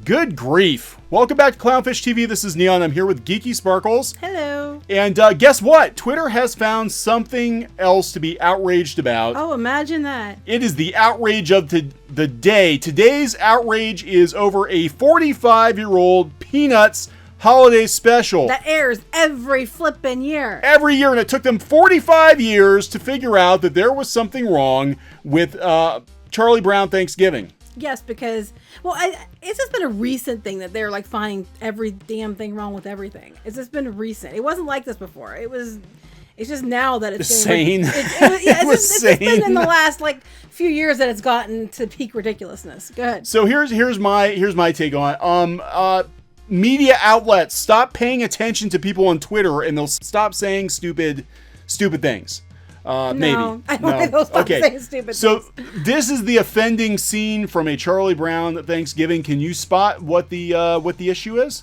Good grief. Welcome back to Clownfish TV. This is Neon. I'm here with Geeky Sparkles. Hello. And guess what? Twitter has found something else to be outraged about. Oh, imagine that. It is the outrage of the day. Today's outrage is over a 45-year-old Peanuts holiday special. That airs every flippin' year. Every year, and it took them 45 years to figure out that there was something wrong with Charlie Brown Thanksgiving. Yes, because, well, it's just been a recent thing that they're like finding every damn thing wrong with everything. It's just been recent. It wasn't like this before. It's just now that it's sane. It's just been in the last like few years that it's gotten to peak ridiculousness. Go ahead. So here's my take on it. Media outlets, stop paying attention to people on Twitter, and they'll stop saying stupid things. Maybe. I don't think they'll stop saying stupid things. So this is the offending scene from a Charlie Brown Thanksgiving. Can you spot what the issue is?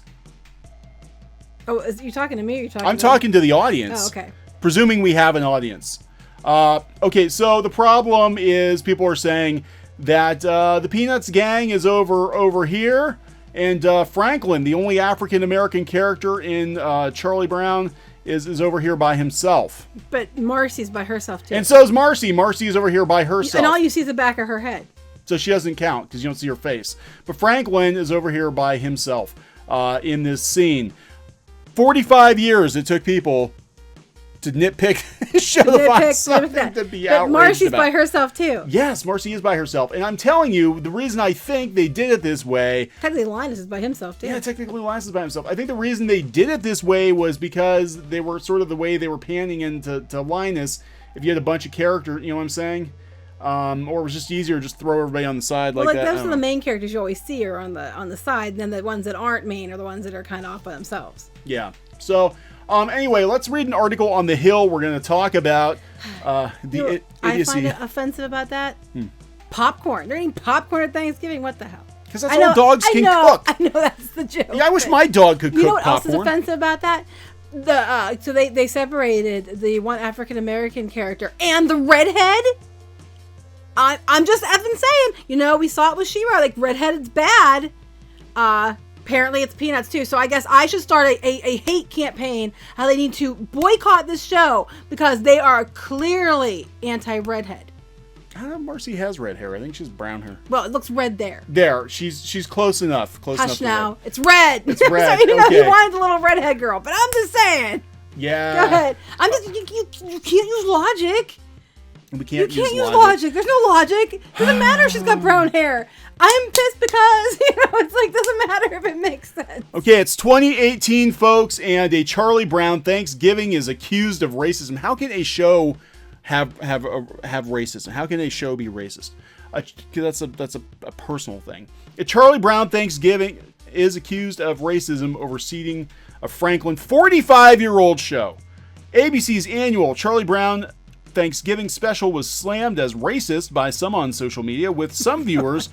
Oh, you talking to me? Or you talking? I'm talking to the audience. Oh, okay. Presuming we have an audience. Okay, so the problem is people are saying that the Peanuts gang is over here, and Franklin, the only African American character in Charlie Brown, is over here by himself. But Marcie's by herself too. And so is Marcie. Marcie is over here by herself. And all you see is the back of her head. So she doesn't count because you don't see her face. But Franklin is over here by himself in this scene. 45 years it took people to nitpick, find something to be outraged But Marcie's about. by herself too. Yes, Marcie is by herself. And I'm telling you, the reason I think they did it this way... Technically, Linus is by himself too. Yeah, technically Linus is by himself. I think the reason they did it this way was because they were sort of the way they were panning into Linus. If you had a bunch of characters, you know what I'm saying? Or it was just easier to just throw everybody on the side like that. Those are the main characters you always see are on the side, and then the ones that aren't main are the ones that are kind of off by themselves. Yeah. So... anyway, let's read an article on The Hill. We're going to talk about the idiocy. I find it offensive about that. Popcorn. They're eating popcorn at Thanksgiving. What the hell? Because that's all dogs can cook. I know that's the joke. Yeah, I wish my dog could cook popcorn. You know what else is offensive about that? So they separated the one African American character and the redhead. I'm just effing saying. You know, we saw it with She-Ra. Like redhead's bad. Apparently it's Peanuts too, so I guess I should start a hate campaign how they need to boycott this show because they are clearly anti-redhead. I don't know if Marcie has red hair. I think she's brown hair. Well, it looks red there. There, she's close enough. Hush now. Red. It's red. It's red. So, you know, he wanted a little redhead girl, but I'm just saying. Yeah. Go ahead. I'm just you can't use logic. We can't use logic. There's no logic. It doesn't matter if she's got brown hair. I'm pissed because, it's like, doesn't matter if it makes sense. Okay, it's 2018, folks, and a Charlie Brown Thanksgiving is accused of racism. How can a show have racism? How can a show be racist? That's a personal thing. A Charlie Brown Thanksgiving is accused of racism over seating a Franklin 45-year-old show. ABC's annual Charlie Brown Thanksgiving special was slammed as racist by some on social media, with some viewers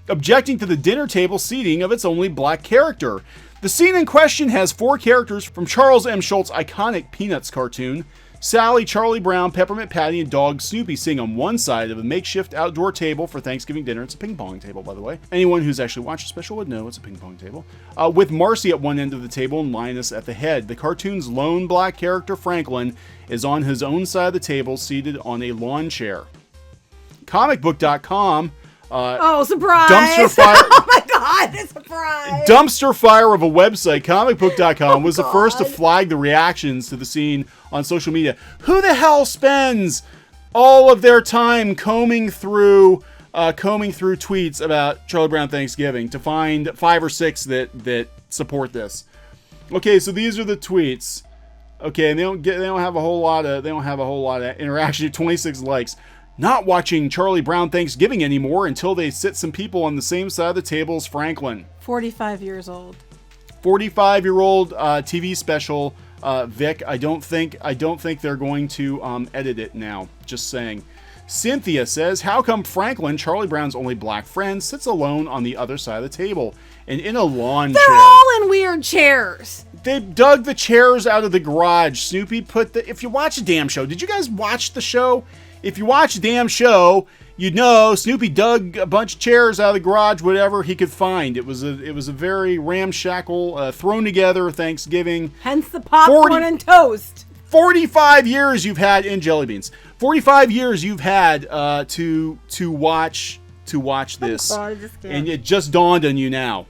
objecting to the dinner table seating of its only black character. The scene in question has 4 characters from Charles M. Schulz' iconic Peanuts cartoon. Sally, Charlie Brown, Peppermint Patty, and dog Snoopy sing on one side of a makeshift outdoor table for Thanksgiving dinner. It's a ping pong table, by the way. Anyone who's actually watched the special would know it's a ping pong table. With Marcie at one end of the table and Linus at the head. The cartoon's lone black character, Franklin, is on his own side of the table, seated on a lawn chair. Comicbook.com. Surprise! Dumpster fire. Oh my God, it's a surprise! Dumpster fire of a website, comicbook.com, was the first to flag the reactions to the scene on social media. Who the hell spends all of their time combing through tweets about Charlie Brown Thanksgiving to find 5 or 6 that support this? Okay, so these are the tweets. Okay, and they don't have a whole lot of interaction. 26 likes. Not watching Charlie Brown Thanksgiving anymore until they sit some people on the same side of the table as Franklin. 45 years old. 45-year-old TV special. Vic, I don't think they're going to edit it now. Just saying. Cynthia says, how come Franklin, Charlie Brown's only black friend, sits alone on the other side of the table and in a lawn chair? They're all in weird chairs. They dug the chairs out of the garage. Snoopy if you watch the damn show, did you guys watch the show? if you watch the damn show, you'd know Snoopy dug a bunch of chairs out of the garage, whatever he could find. It was a very ramshackle, thrown together Thanksgiving. Hence the popcorn and toast. 45 years you've had in jelly beans. 45 years you've had to watch this, and it just dawned on you now.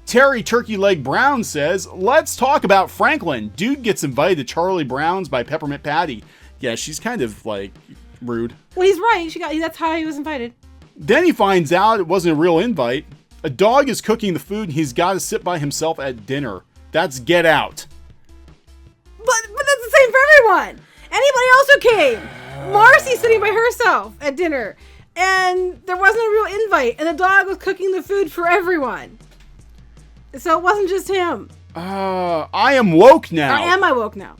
Terry Turkey Leg Brown says, let's talk about Franklin. Dude gets invited to Charlie Brown's by Peppermint Patty. Yeah, she's kind of like rude. Well, he's right. That's how he was invited. Then he finds out it wasn't a real invite. A dog is cooking the food and he's got to sit by himself at dinner. That's Get Out. But that's the same for everyone. Anybody else who came. Marcie sitting by herself at dinner. And there wasn't a real invite. And the dog was cooking the food for everyone. So it wasn't just him. I am woke now. Or am I woke now?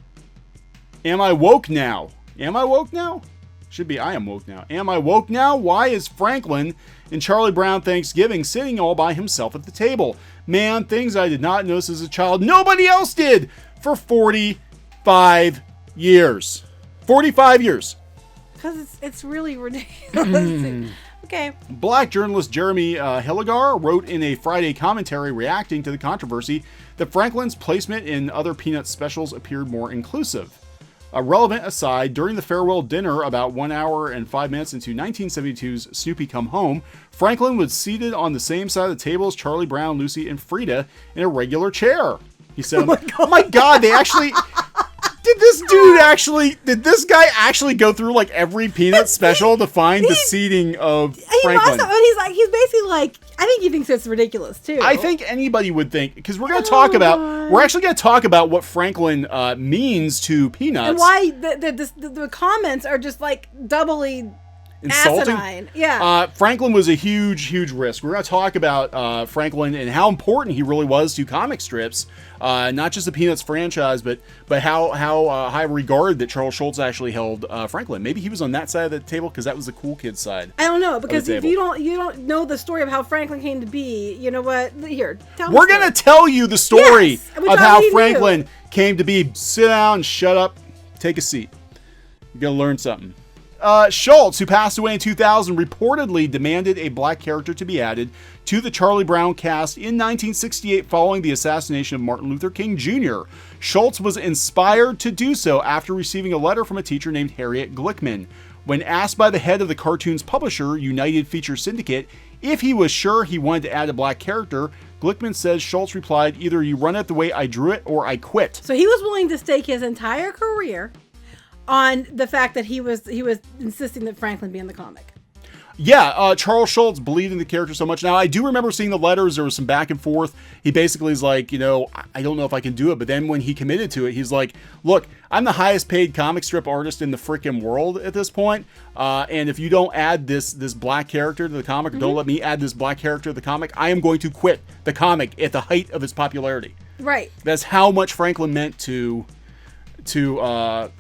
Am I woke now? Am I woke now? Should be I am woke now. Am I woke now? Why is Franklin in Charlie Brown Thanksgiving sitting all by himself at the table? Man, things I did not notice as a child. Nobody else did for 45 years. 45 years. Because it's really ridiculous. Okay. Black journalist Jeremy Helligar wrote in a Friday commentary reacting to the controversy that Franklin's placement in other Peanuts specials appeared more inclusive. A relevant aside, during the farewell dinner about 1 hour and 5 minutes into 1972's Snoopy Come Home, Franklin was seated on the same side of the table as Charlie Brown, Lucy, and Frieda in a regular chair. He said, oh my God, they actually... Did this guy actually go through like every Peanuts special to find the seating of Franklin? He's basically like, I think he thinks it's ridiculous too. I think anybody would think, because we're actually going to talk about what Franklin means to Peanuts. And why the comments are just like doubly insulting. Asinine. Yeah. Franklin was a huge risk. We're going to talk about Franklin and how important he really was to comic strips, not just the Peanuts franchise, but how high regard that Charles Schulz actually held Franklin. Maybe he was on that side of the table because that was the cool kid side. I don't know, because if you don't know the story of how Franklin came to be, you know what? Here, tell me. We're going to tell you the story of how Franklin came to be. Sit down, shut up, take a seat. You're going to learn something. Schulz, who passed away in 2000, reportedly demanded a black character to be added to the Charlie Brown cast in 1968 following the assassination of Martin Luther King Jr. Schulz was inspired to do so after receiving a letter from a teacher named Harriet Glickman. When asked by the head of the cartoon's publisher, United Feature Syndicate, if he was sure he wanted to add a black character, Glickman says Schulz replied, "Either you run it the way I drew it or I quit." So he was willing to stake his entire career on the fact that he was insisting that Franklin be in the comic. Yeah, Charles Schulz believed in the character so much. Now, I do remember seeing the letters. There was some back and forth. He basically is like, I don't know if I can do it. But then when he committed to it, he's like, look, I'm the highest paid comic strip artist in the freaking world at this point. And if you don't add this black character to the comic, or don't let me add this black character to the comic, I am going to quit the comic at the height of its popularity. Right. That's how much Franklin meant to Charles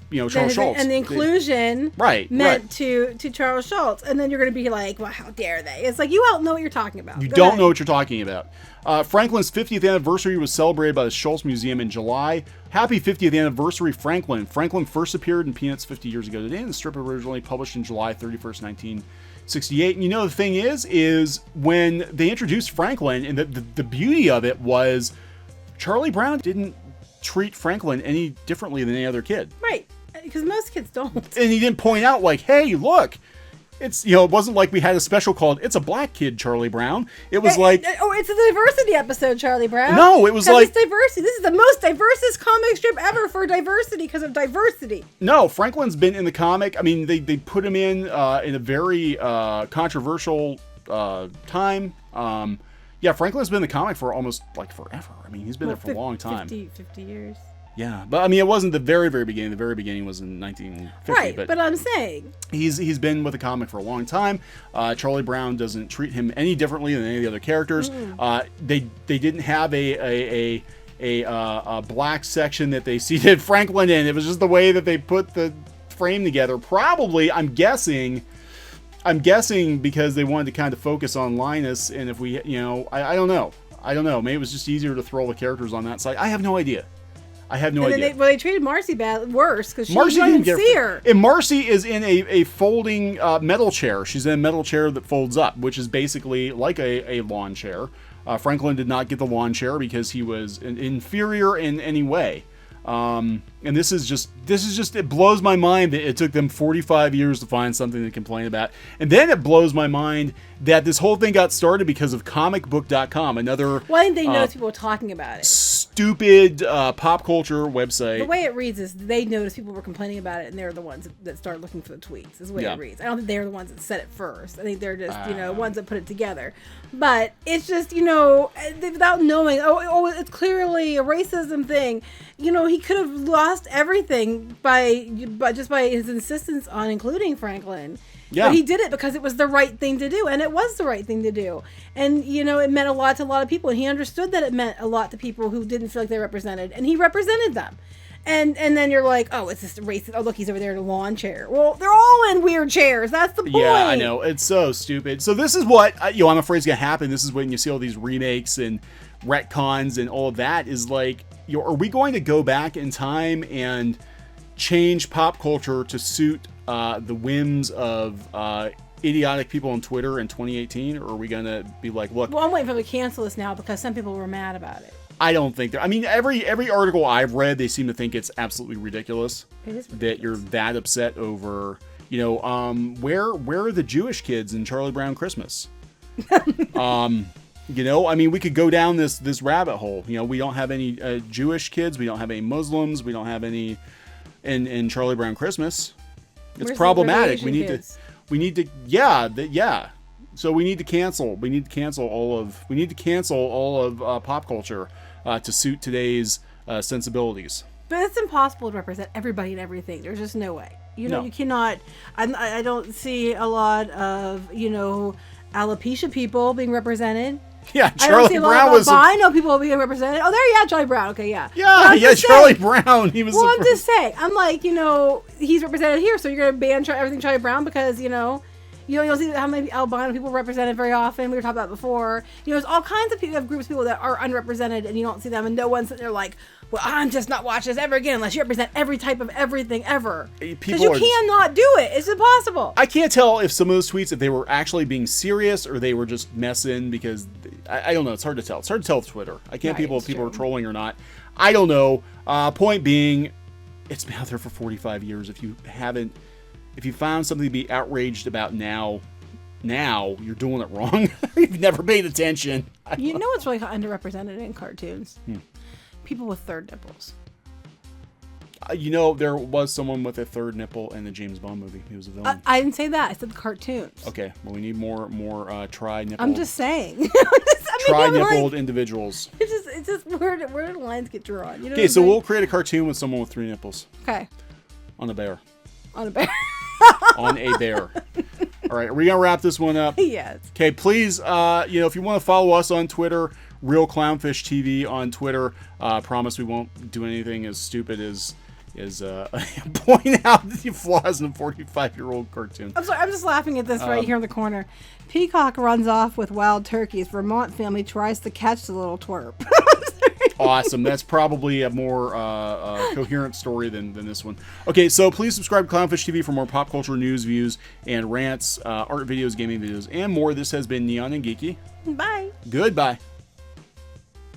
Schulz. And the inclusion meant to Charles Schulz. And then you're going to be like, well, how dare they? It's like, you don't know what you're talking about. You don't know what you're talking about. Franklin's 50th anniversary was celebrated by the Schulz Museum in July. Happy 50th anniversary, Franklin. Franklin first appeared in Peanuts 50 years ago today, and the strip originally published in July 31st, 1968. And the thing is when they introduced Franklin, and the beauty of it was Charlie Brown didn't treat Franklin any differently than any other kid. Right. Because most kids don't. And he didn't point out like, hey, look, it's, it wasn't like we had a special called It's a Black Kid, Charlie Brown. It was like, oh, it's a diversity episode, Charlie Brown. No, it was like, it's diversity. This is the most diversest comic strip ever for diversity because of diversity. No, Franklin's been in the comic. I mean, they put him in a very controversial time. Yeah, Franklin's been in the comic for almost like forever. I mean, he's been there for a long time. 50 years. Yeah, but I mean, it wasn't the very, very beginning. The very beginning was in 1950. Right, but I'm saying he's been with the comic for a long time. Charlie Brown doesn't treat him any differently than any of the other characters. They didn't have a black section that they seated Franklin in. It was just the way that they put the frame together. Probably, I'm guessing because they wanted to kind of focus on Linus, and if we, I don't know. Maybe it was just easier to throw the characters on that side. I have no idea. I have no and idea. Then they treated Marcie worse because she Marcie didn't didn't see her. And Marcie is in a folding metal chair. She's in a metal chair that folds up, which is basically like a lawn chair. Franklin did not get the lawn chair because he was inferior in any way. And this is just, it blows my mind that it took them 45 years to find something to complain about. And then it blows my mind that this whole thing got started because of comicbook.com, another... Why didn't they notice people were talking about it? Stupid pop culture website. The way it reads is they noticed people were complaining about it, and they're the ones that started looking for the tweets, is the way it reads. I don't think they're the ones that said it first. I think they're just, ones that put it together. But it's just, without knowing, it's clearly a racism thing. He could have lost everything by his insistence on including Franklin. Yeah. But he did it because it was the right thing to do, and it was the right thing to do. And, it meant a lot to a lot of people, and he understood that it meant a lot to people who didn't feel like they were represented, and he represented them. And then you're like, oh, it's just racist. Oh, look, he's over there in a lawn chair. Well, they're all in weird chairs. That's the point. Yeah, I know. It's so stupid. So this is what, I'm afraid is going to happen. This is when you see all these remakes and retcons and all of that is like, are we going to go back in time and change pop culture to suit the whims of idiotic people on Twitter in 2018? Or are we going to be like, look... Well, I'm waiting for them to cancel this now because some people were mad about it. I don't think... every article I've read, they seem to think it's absolutely ridiculous. It is ridiculous. That you're that upset over, where are the Jewish kids in Charlie Brown Christmas? We could go down this rabbit hole. We don't have any Jewish kids. We don't have any Muslims. We don't have any in Charlie Brown Christmas. It's problematic. We need to So we need to cancel. We need to cancel all of pop culture to suit today's sensibilities. But it's impossible to represent everybody and everything. There's just no way. You cannot. I don't see a lot of alopecia people being represented. Yeah, Charlie Brown was. I know people being represented. Oh, Charlie Brown. Okay, yeah. Yeah, Charlie Brown. He was. Well, I'm just saying. I'm like, he's represented here, so you're gonna ban everything Charlie Brown because you don't see how many albino people represented very often. We were talking about before. There's all kinds of people, groups of people that are unrepresented, and you don't see them, and no one's sitting there like, well, I'm just not watching this ever again unless you represent every type of everything ever. Because you cannot do it. It's impossible. I can't tell if some of those tweets, if they were actually being serious or they were just messing because, I don't know. It's hard to tell. It's hard to tell with Twitter. I can't if people are trolling or not. I don't know. Point being, it's been out there for 45 years. If you found something to be outraged about now you're doing it wrong. You've never paid attention. What's really underrepresented in cartoons? People with third nipples. There was someone with a third nipple in the James Bond movie. He was a villain. I didn't say that. I said the cartoons. Okay. Well, we need more tri-nipple. I'm just saying. Tri-nippled individuals. It's just where do lines get drawn? Okay, so we'll create a cartoon with someone with 3 nipples. Okay. On a bear. On a bear. On a bear. All right, are we gonna wrap this one up? Yes. Okay, please, if you want to follow us on Twitter, Real Clownfish TV on Twitter. Promise we won't do anything as stupid as point out the flaws in a 45-year-old cartoon. I'm sorry, I'm just laughing at this right here in the corner. Peacock runs off with wild turkeys. Vermont family tries to catch the little twerp. Awesome. That's probably a more coherent story than this one. Okay, so please subscribe to Clownfish TV for more pop culture news, views, and rants, art videos, gaming videos, and more. This has been Neon and Geeky. Bye. Goodbye.